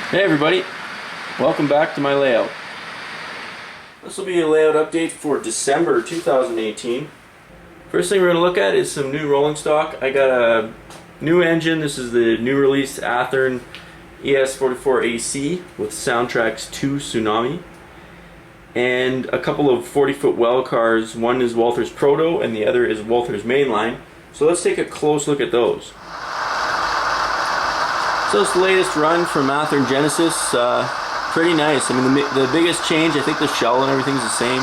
Hey everybody, welcome back to my layout. This will be a layout update for December 2018. First thing we're going to look at is some new rolling stock. I got a new engine. This is the new released Athearn ES44AC with Soundtraxx 2 Tsunami. And a couple of 40-foot well cars. One is Walthers Proto and the other is Walthers Mainline. So let's take a close look at those. So it's the latest run from Athearn Genesis. Pretty nice. I mean, the biggest change, I think the shell and everything's the same.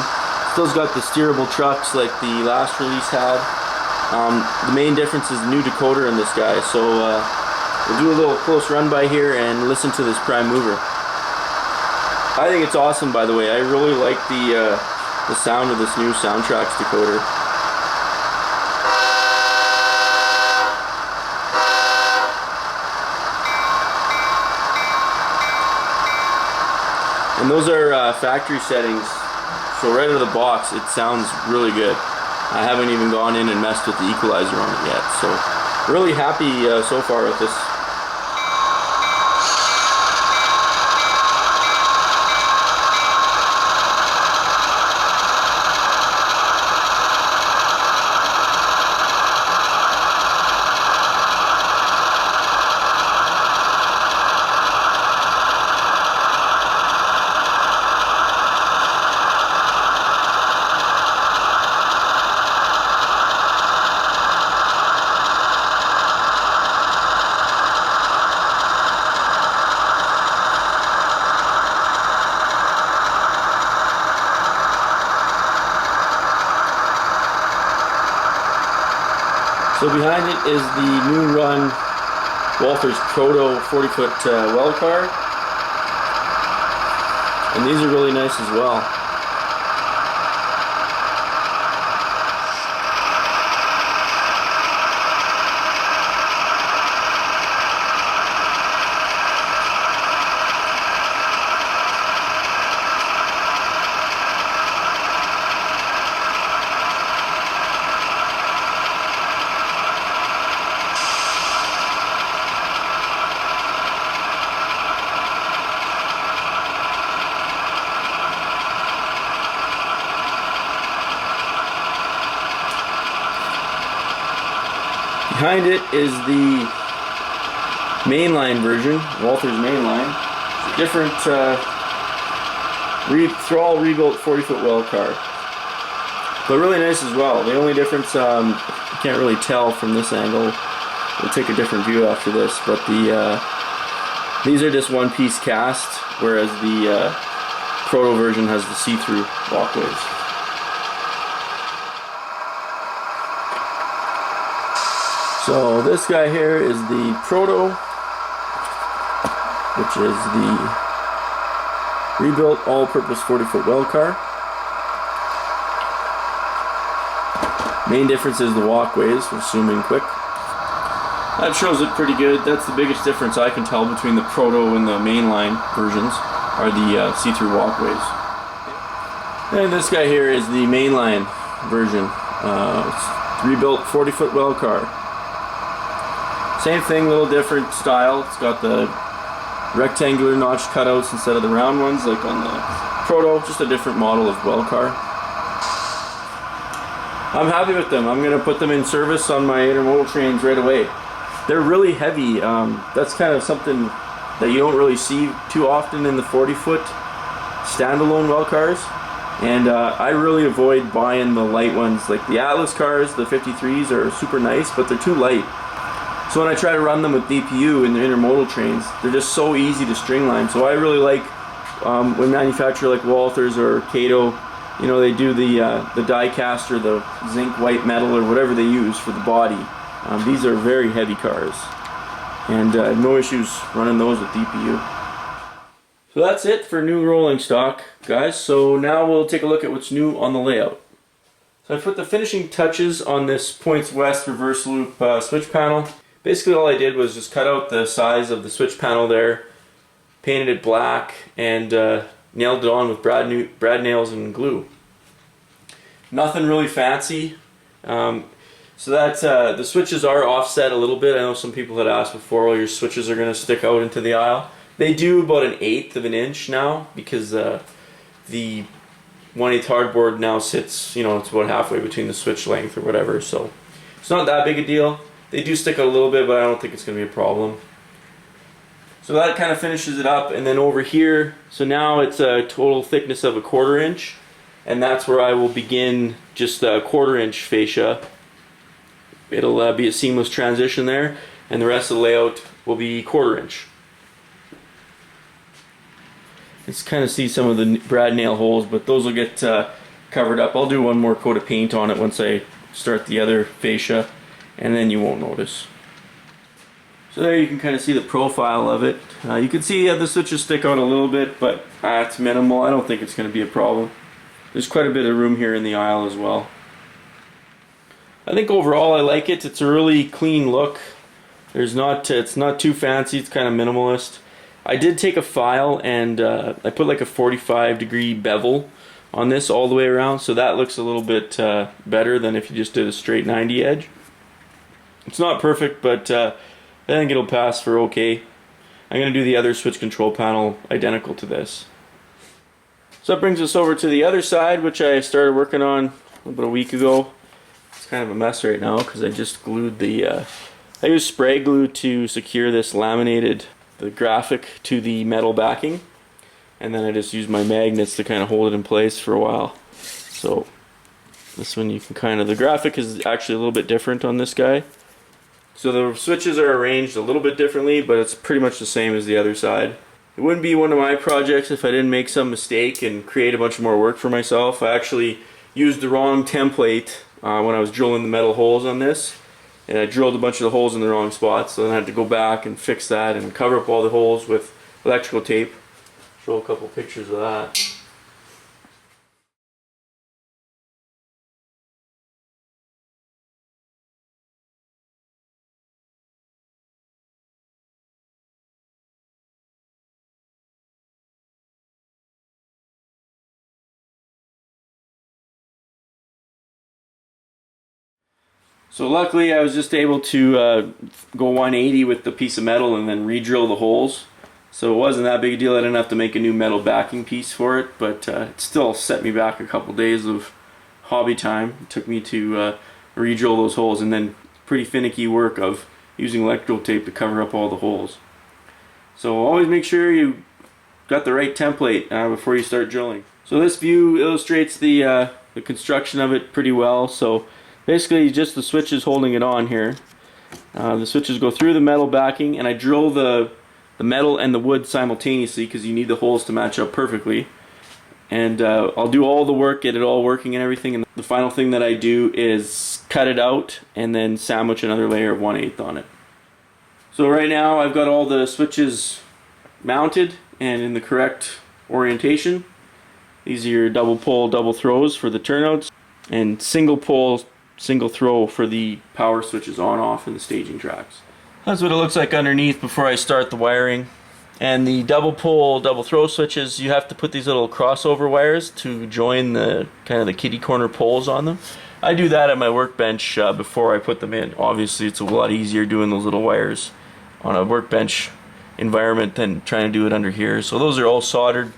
Still's got the steerable trucks like the last release had. The main difference is the new decoder in this guy. So we'll do a little close run by here and listen to this prime mover. I think it's awesome, by the way. I really like the sound of this new Soundtraxx decoder. And those are factory settings, so right out of the box it sounds really good. I haven't even gone in and messed with the equalizer on it yet, so really happy so far with this. So behind it is the new run Walthers Proto 40-foot well car, and these are really nice as well. Behind it is the Mainline version, Walthers Mainline. Different Thrall rebuilt 40-foot well car, but really nice as well. The only difference, you can't really tell from this angle. We'll take a different view after this, but these are just one-piece cast, whereas the Proto version has the see-through walkways. So this guy here is the Proto, which is the rebuilt all-purpose 40-foot well car. Main difference is the walkways. We'll zoom in quick. That shows it pretty good. That's the biggest difference I can tell between the Proto and the Mainline versions, are the see-through walkways. And this guy here is the Mainline version. It's rebuilt 40-foot well car. Same thing, a little different style. It's got the rectangular notch cutouts instead of the round ones like on the Proto, just a different model of well car. I'm happy with them. I'm going to put them in service on my intermodal trains right away. They're really heavy. That's kind of something that you don't really see too often in the 40-foot standalone well cars. And I really avoid buying the light ones. Like the Atlas cars, the 53s are super nice, but they're too light. So when I try to run them with DPU in the intermodal trains, they're just so easy to stringline. So I really like when manufacturer like Walthers or Cato, you know, they do the die cast or the zinc white metal or whatever they use for the body. These are very heavy cars, and no issues running those with DPU. So that's it for new rolling stock, guys. So now we'll take a look at what's new on the layout. So I put the finishing touches on this points west reverse loop switch panel. Basically all I did was just cut out the size of the switch panel there, painted it black, and nailed it on with brad nails and glue. Nothing really fancy. So that the switches are offset a little bit. I know some people had asked before, well, your switches are going to stick out into the aisle. They do about 1/8 of an inch now, because the 1/8 hardboard now sits, you know, it's about halfway between the switch length or whatever, so it's not that big a deal. They do stick out a little bit, but I don't think it's going to be a problem. So that kind of finishes it up, and then over here, so now it's a total thickness of 1/4 inch, and that's where I will begin just a 1/4 inch fascia. It'll be a seamless transition there, and the rest of the layout will be 1/4 inch. Let's kind of see some of the brad nail holes, but those will get covered up. I'll do one more coat of paint on it once I start the other fascia, and then you won't notice. So there you can kind of see the profile of it. You can see the switches stick out a little bit, but it's minimal. I don't think it's going to be a problem. There's quite a bit of room here in the aisle as well. I think overall I like it. It's a really clean look. It's not too fancy. It's kind of minimalist. I did take a file and I put like a 45-degree bevel on this all the way around, so that looks a little bit better than if you just did a straight 90 edge. It's not perfect, but I think it'll pass for okay. I'm going to do the other switch control panel identical to this. So that brings us over to the other side, which I started working on about a week ago. It's kind of a mess right now because I just glued the I used spray glue to secure this the graphic to the metal backing, and then I just used my magnets to kind of hold it in place for a while. So this one, you can kind of, the graphic is actually a little bit different on this guy. So the switches are arranged a little bit differently, but it's pretty much the same as the other side. It wouldn't be one of my projects if I didn't make some mistake and create a bunch more work for myself. I actually used the wrong template when I was drilling the metal holes on this, and I drilled a bunch of the holes in the wrong spots, so then I had to go back and fix that and cover up all the holes with electrical tape. Show a couple pictures of that. So luckily I was just able to go 180 with the piece of metal and then re-drill the holes. So it wasn't that big a deal. I didn't have to make a new metal backing piece for it, but it still set me back a couple days of hobby time. It took me to re-drill those holes, and then pretty finicky work of using electrical tape to cover up all the holes. So always make sure you got the right template before you start drilling. So this view illustrates the construction of it pretty well. So basically just the switches holding it on here. The switches go through the metal backing, and I drill the metal and the wood simultaneously because you need the holes to match up perfectly. And I'll do all the work, get it all working and everything, and the final thing that I do is cut it out and then sandwich another layer of 1/8 on it. So right now I've got all the switches mounted and in the correct orientation. These are your double pole, double throws for the turnouts, and single pole, single throw for the power switches on off in the staging tracks. That's what it looks like underneath before I start the wiring. And the double pole, double throw switches, you have to put these little crossover wires to join the kind of the kitty corner poles on them. I do that at my workbench before I put them in. Obviously it's a lot easier doing those little wires on a workbench environment than trying to do it under here. So those are all soldered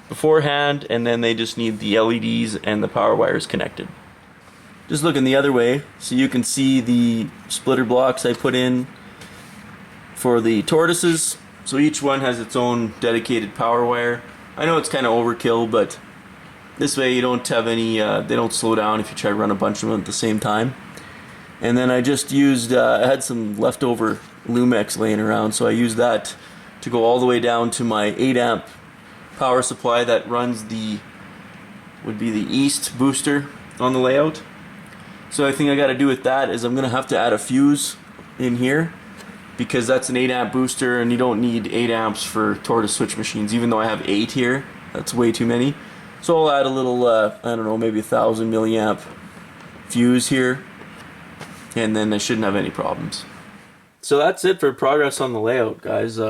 beforehand, and then they just need the LEDs and the power wires connected. Just looking the other way, so you can see the splitter blocks I put in for the tortoises. So each one has its own dedicated power wire. I know it's kind of overkill, but this way you don't have any, they don't slow down if you try to run a bunch of them at the same time. And then I just used, I had some leftover Lumex laying around, so I used that to go all the way down to my 8 amp power supply that runs would be the east booster on the layout. So the thing I got to do with that is I'm going to have to add a fuse in here, because that's an 8 amp booster and you don't need 8 amps for tortoise switch machines. Even though I have 8 here, that's way too many. So I'll add a little, I don't know, maybe 1,000 milliamp fuse here, and then I shouldn't have any problems. So that's it for progress on the layout, guys.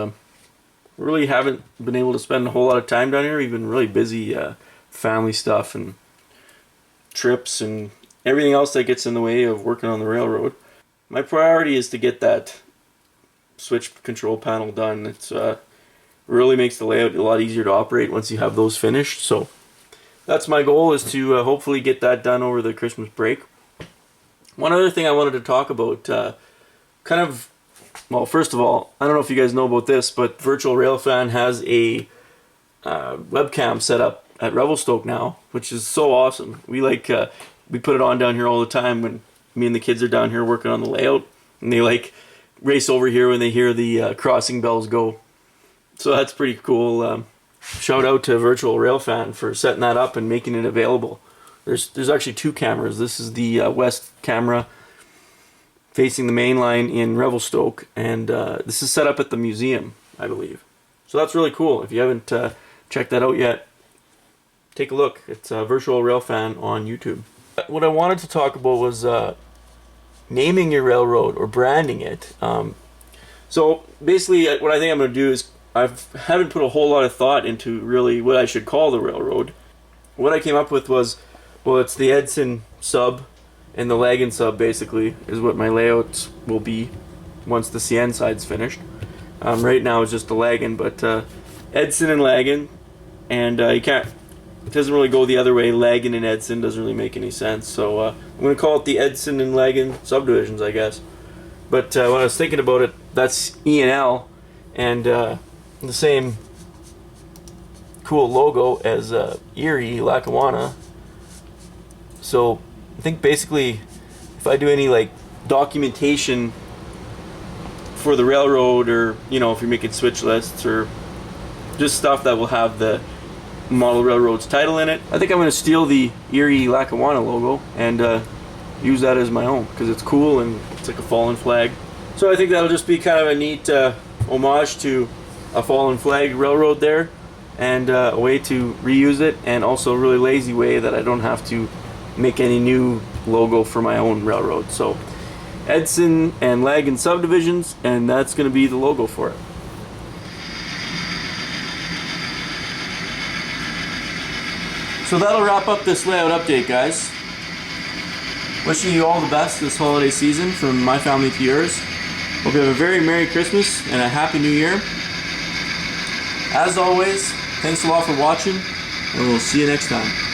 Really haven't been able to spend a whole lot of time down here. We've been really busy, family stuff and trips and everything else that gets in the way of working on the railroad. My priority is to get that switch control panel done. It's really makes the layout a lot easier to operate once you have those finished. So that's my goal, is to hopefully get that done over the Christmas break. One other thing I wanted to talk about, well, first of all, I don't know if you guys know about this, but Virtual Railfan has a webcam set up at Revelstoke now, which is so awesome. We put it on down here all the time when me and the kids are down here working on the layout, and they like race over here when they hear the crossing bells go. So that's pretty cool. Shout out to Virtual Railfan for setting that up and making it available. There's actually 2 cameras. This is the west camera facing the main line in Revelstoke, and this is set up at the museum, I believe. So that's really cool. If you haven't checked that out yet, take a look. It's Virtual Railfan on YouTube. What I wanted to talk about was naming your railroad or branding it. So basically what I think I'm going to do is, I haven't put a whole lot of thought into really what I should call the railroad. What I came up with was, well, it's the Edson sub and the Lagan sub, basically, is what my layout will be once the CN side's finished. Right now it's just the Lagan, but Edson and Lagan, and it doesn't really go the other way. Lagan and Edson doesn't really make any sense, so I'm going to call it the Edson and Lagan subdivisions, I guess. But when I was thinking about it, that's E and L, and the same cool logo as Erie, Lackawanna. So I think basically if I do any like documentation for the railroad, or if you're making switch lists or just stuff that will have the model railroad's title in it, I think I'm going to steal the Erie Lackawanna logo and use that as my own, because it's cool and it's like a fallen flag. So I think that'll just be kind of a neat homage to a fallen flag railroad there, and a way to reuse it, and also a really lazy way that I don't have to make any new logo for my own railroad. So Edson and Lagan subdivisions, and that's going to be the logo for it. So that'll wrap up this layout update, guys. Wishing you all the best this holiday season from my family to yours. Hope you have a very Merry Christmas and a Happy New Year. As always, thanks a lot for watching, and we'll see you next time.